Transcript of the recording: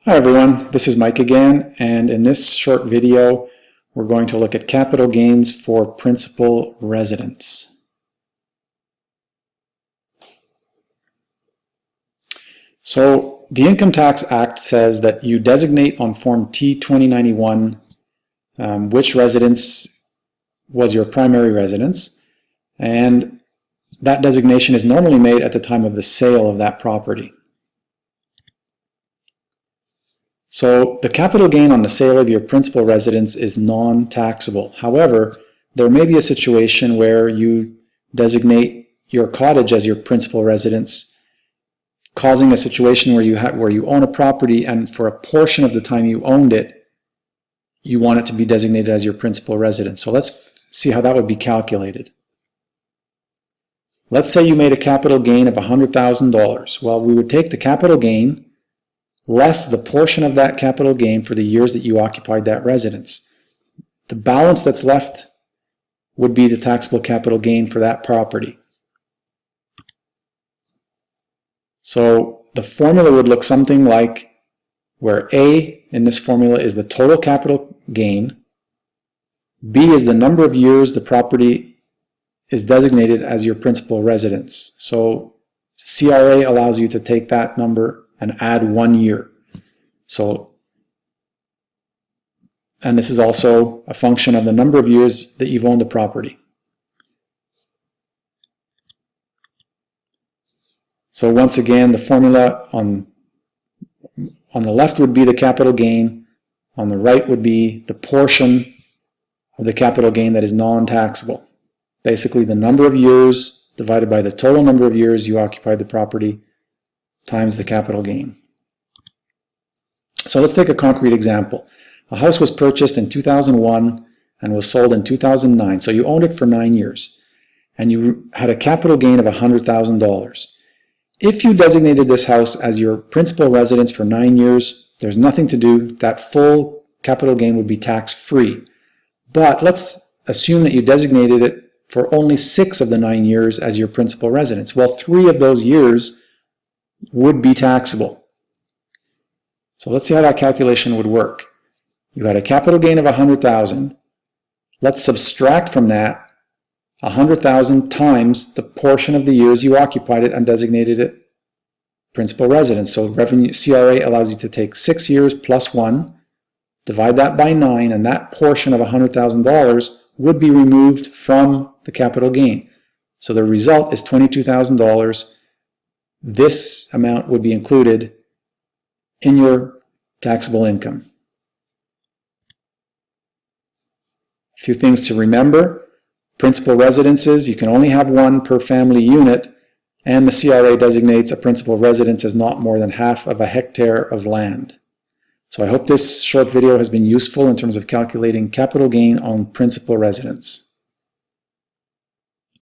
Hi everyone, this is Mike again, and in this short video we're going to look at capital gains for principal residence. So the Income Tax Act says that you designate on Form T-2091 which residence was your primary residence, and that designation is normally made at the time of the sale of that property. So the capital gain on the sale of your principal residence is non-taxable. However, there may be a situation where you designate your cottage as your principal residence, causing a situation where you own a property and for a portion of the time you owned it, you want it to be designated as your principal residence. So let's see how that would be calculated. Let's say you made a capital gain of $100,000. Well, we would take the capital gain less the portion of that capital gain for the years that you occupied that residence. The balance that's left would be the taxable capital gain for that property. So the formula would look something like where A in this formula is the total capital gain, B is the number of years the property is designated as your principal residence. So CRA allows you to take that number and add 1 year. So, and this is also a function of the number of years that you've owned the property. So once again, the formula on the left would be the capital gain, on the right would be the portion of the capital gain that is non-taxable. Basically the number of years divided by the total number of years you occupied the property times the capital gain. So let's take a concrete example. A house was purchased in 2001 and was sold in 2009. So you owned it for 9 years and you had a capital gain of $100,000. If you designated this house as your principal residence for 9 years, there's nothing to do. That full capital gain would be tax-free. But let's assume that you designated it for only 6 of the 9 years as your principal residence. Well, 3 of those years would be taxable. So let's see how that calculation would work. You had a capital gain of $100,000. Let's subtract from that $100,000 times the portion of the years you occupied it and designated it principal residence. So revenue CRA allows you to take 6 years plus 1, divide that by 9, and that portion of $100,000 would be removed from the capital gain. So the result is $22,000. This amount would be included in your taxable income. A few things to remember. Principal residences, you can only have 1 per family unit, and the CRA designates a principal residence as not more than half of a hectare of land. So I hope this short video has been useful in terms of calculating capital gain on principal residence.